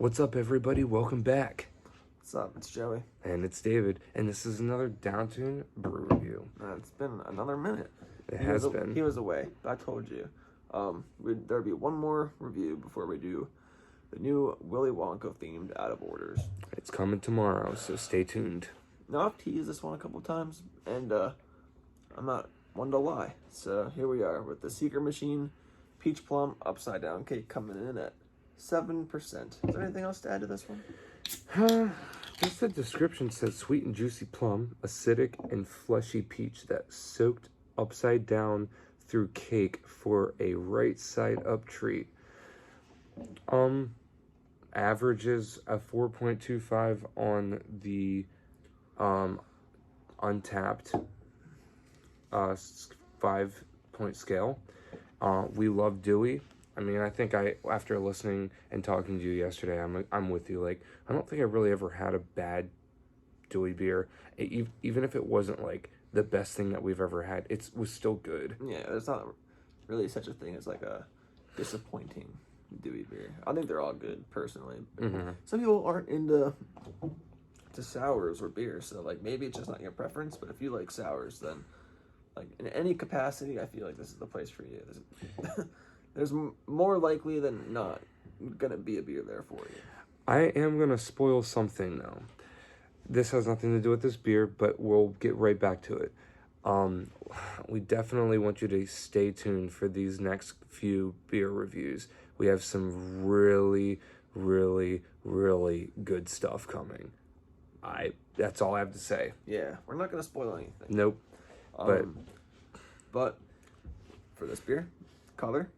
What's up, everybody? Welcome back. What's up? It's Joey. And it's David, and this is another Downtuned Brew review. It's been another minute. He was away. I told you. There'd be one more review before we do the new Willy Wonka themed out of orders. It's coming tomorrow, so stay tuned. Now I've teased this one a couple times, and I'm not one to lie. So here we are with the Secret Machine Peach Plum Upside Down Cake coming in at 7%. Is there anything else to add to this one? Just the description says sweet and juicy plum, acidic and fleshy peach that soaked upside down through cake for a right side up treat. Averages a 4.25 on the Untapped 5-point scale. We love Dewey. I mean, I think after listening and talking to you yesterday, I'm with you. Like, I don't think I really ever had a bad Dewey beer. Even if it wasn't like the best thing that we've ever had, it was still good. Yeah, there's not really such a thing as like a disappointing Dewey beer. I think they're all good personally. Mm-hmm. Some people aren't into sours or beers, so like maybe it's just not your preference. But if you like sours, then like in any capacity, I feel like this is the place for you. There's more likely than not gonna be a beer there for you. I am gonna spoil something though. This has nothing to do with this beer, but we'll get right back to it. We definitely want you to stay tuned for these next few beer reviews. We have some really, really, really good stuff coming. That's all I have to say. Yeah, we're not gonna spoil anything. Nope. But for this beer, color,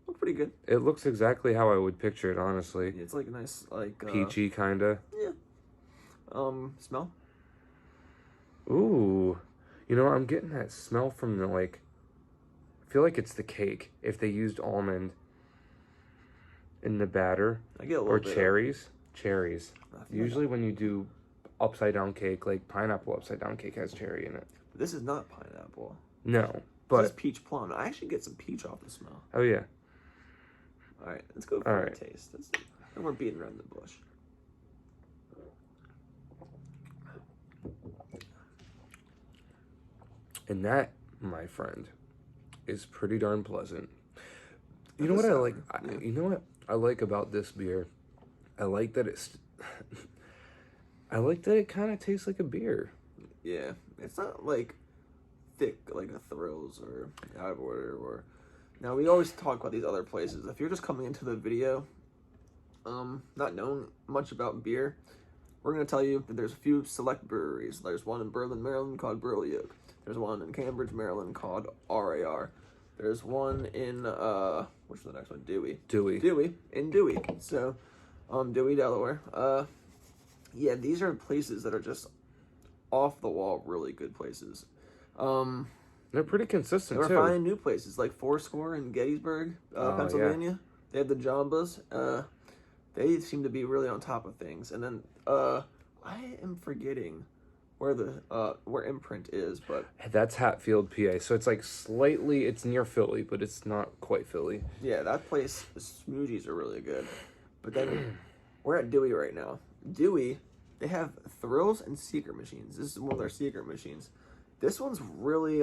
look pretty good. It looks exactly how I would picture it, honestly. It's like a nice, like peachy kinda. Yeah. Smell. Ooh, you know, I'm getting that smell from the I feel like it's the cake. If they used almond in the batter, I get a little or bit cherries. Usually when you do upside down cake, like pineapple upside down cake has cherry in it. This is not pineapple. No, but this is peach plum. I actually get some peach off the smell. Oh yeah. All right, let's go for a taste. And we're beating around the bush. And that, my friend, is pretty darn pleasant. You know what I like? You know what I like about this beer? I like that I like that it kind of tastes like a beer. Yeah, it's not like thick like a Thrills or Out of Order or. Now we always talk about these other places. If you're just coming into the video, not knowing much about beer, we're gonna tell you that there's a few select breweries. There's one in Berlin, Maryland called Brew. There's one in Cambridge, Maryland called RAR. There's one in what's the next one? Dewey. In Dewey. So, Dewey, Delaware. Yeah, these are places that are just off the wall, really good places. They're pretty consistent too. We're finding new places like Fourscore in Gettysburg, Pennsylvania. Yeah. They have the Jambas. They seem to be really on top of things. And then I am forgetting where Imprint is, but that's Hatfield, PA. So it's like it's near Philly, but it's not quite Philly. Yeah, that place, the smoothies are really good. But then we're at Dewey right now. Dewey, they have Thrills and Secret Machines. This is one of their Secret Machines. This one's really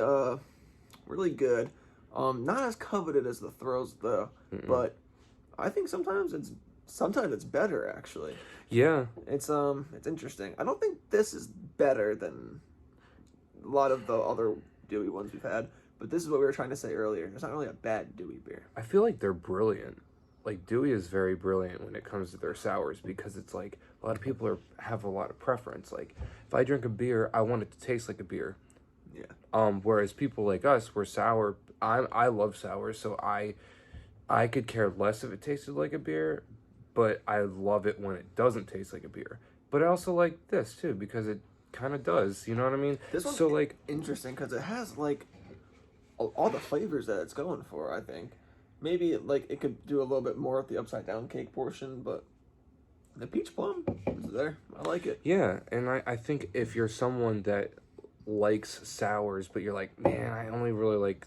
really good. Not as coveted as the Thrills though, but I think sometimes it's better actually. Yeah. It's interesting. I don't think this is better than a lot of the other Dewey ones we've had, but this is what we were trying to say earlier. It's not really a bad Dewey beer. I feel like they're brilliant. Like Dewey is very brilliant when it comes to their sours because it's like a lot of people have a lot of preference. Like if I drink a beer, I want it to taste like a beer. Yeah. Whereas people like us, we're sour. I love sours, so I could care less if it tasted like a beer, but I love it when it doesn't taste like a beer. But I also like this too because it kind of does. You know what I mean? This one's interesting because it has like all the flavors that it's going for. I think maybe it could do a little bit more with the upside down cake portion, but the peach plum is there. I like it. Yeah, and I think if you're someone that likes sours, but you're like, man, I only really like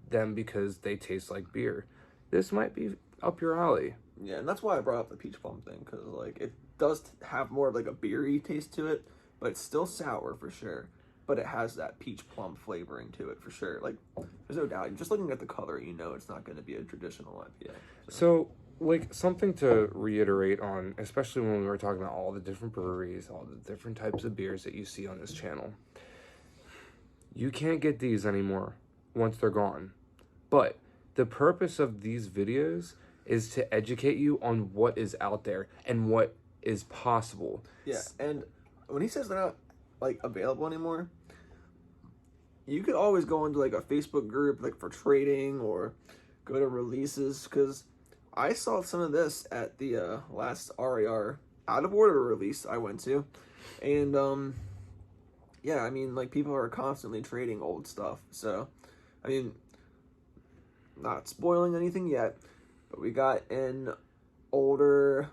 them because they taste like beer, this might be up your alley. Yeah, and that's why I brought up the peach plum thing, because like it does have more of like a beery taste to it, but it's still sour for sure. But it has that peach plum flavoring to it for sure. Like, there's no doubt. Just looking at the color, you know it's not going to be a traditional IPA. So, like, something to reiterate on, especially when we were talking about all the different breweries, all the different types of beers that you see on this channel. You can't get these anymore once they're gone. But the purpose of these videos is to educate you on what is out there and what is possible. Yeah, and when he says they're not like available anymore, you could always go into like a Facebook group like for trading or go to releases, because I saw some of this at the last RAR out of order release I went to, and yeah, I mean, like, people are constantly trading old stuff. So I mean, not spoiling anything yet, but we got an older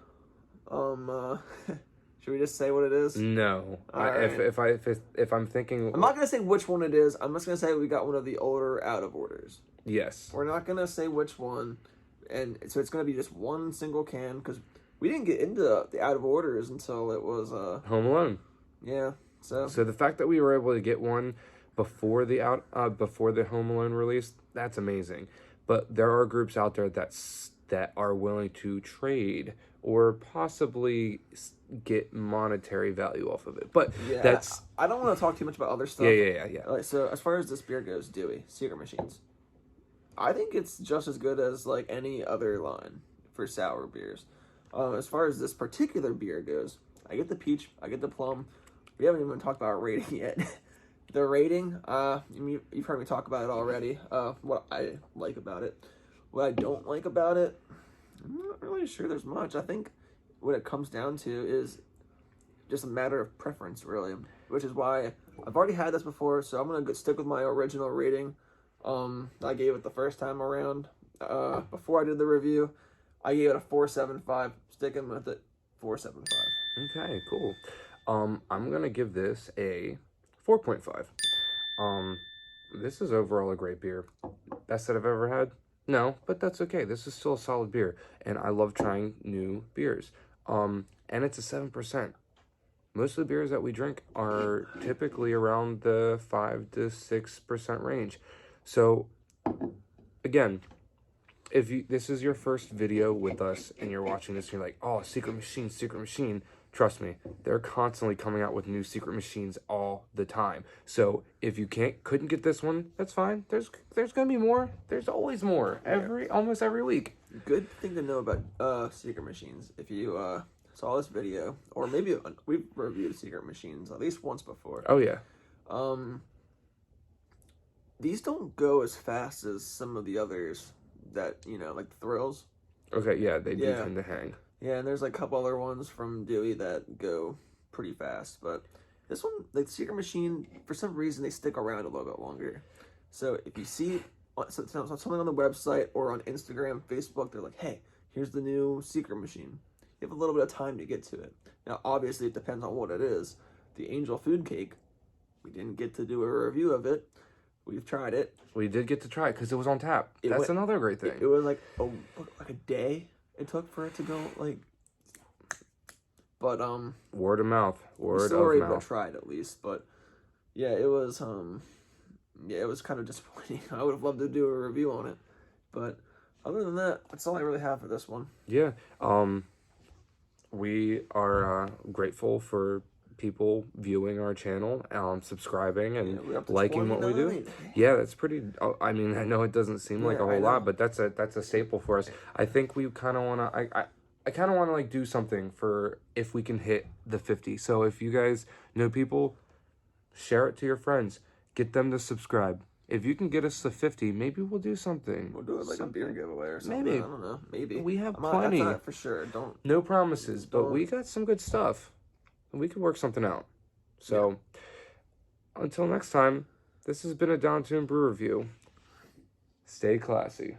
should we just say what it is? No. Right. If I'm thinking, I'm not gonna say which one it is. I'm just gonna say we got one of the older out of orders. yes. We're not gonna say which one, and so it's gonna be just one single can, because we didn't get into the out of orders until it was Home Alone. yeah. So the fact that we were able to get one before the Home Alone release, that's amazing. But there are groups out there that are willing to trade or possibly get monetary value off of it. But yeah, I don't want to talk too much about other stuff. Yeah. Like, so as far as this beer goes, Dewey Secret Machines, I think it's just as good as like any other line for sour beers. As far as this particular beer goes, I get the peach, I get the plum. We haven't even talked about our rating yet. The rating, you've heard me talk about it already. What I like about it, what I don't like about it, I'm not really sure there's much. I think what it comes down to is just a matter of preference, really, which is why I've already had this before, so I'm gonna stick with my original rating. I gave it the first time around. Before I did the review, I gave it a 4.75. Sticking with it, 4.75. Okay, cool. I'm gonna give this a 4.5. This is overall a great beer. Best that I've ever had? No, but that's okay. This is still a solid beer, and I love trying new beers. And it's a 7%. Most of the beers that we drink are typically around the 5 to 6% range. So, again, if this is your first video with us and you're watching this and you're like, oh, Secret Machine, trust me, they're constantly coming out with new Secret Machines all the time. So if you couldn't get this one, that's fine. There's gonna be more. There's always more almost every week. Good thing to know about Secret Machines. If you saw this video, or maybe we've reviewed Secret Machines at least once before. Oh yeah. These don't go as fast as some of the others that, like the Thrills. Okay, yeah, they do tend to hang. Yeah, and there's like a couple other ones from Dewey that go pretty fast, but this one, like Secret Machine, for some reason they stick around a little bit longer. So if you see something on the website or on Instagram, Facebook, they're like, hey, here's the new Secret Machine. You have a little bit of time to get to it. Now, obviously, it depends on what it is. The Angel Food Cake, we didn't get to do a review of it. We've tried it. We did get to try it because it was on tap. That's another great thing. It was like a day it took for it to go, like, but word of mouth. We were able to try it at least, but yeah, it was kind of disappointing. I would have loved to do a review on it, but other than that, that's all I really have for this one. Yeah, we are grateful for people viewing our channel, subscribing and liking what we do. Yeah, that's pretty. I mean, I know it doesn't seem like a whole lot, but that's a staple for us. I think we kind of want to. I kind of want to like do something for if we can hit the 50. So if you guys know people, share it to your friends. Get them to subscribe. If you can get us to 50, maybe we'll do something. We'll do it like a beer giveaway or something. Maybe. I don't know. Maybe. We have plenty. That's not for sure. No promises, but we got some good stuff. We could work something out. So, until next time, this has been a Downtuned Brew Review. Stay classy.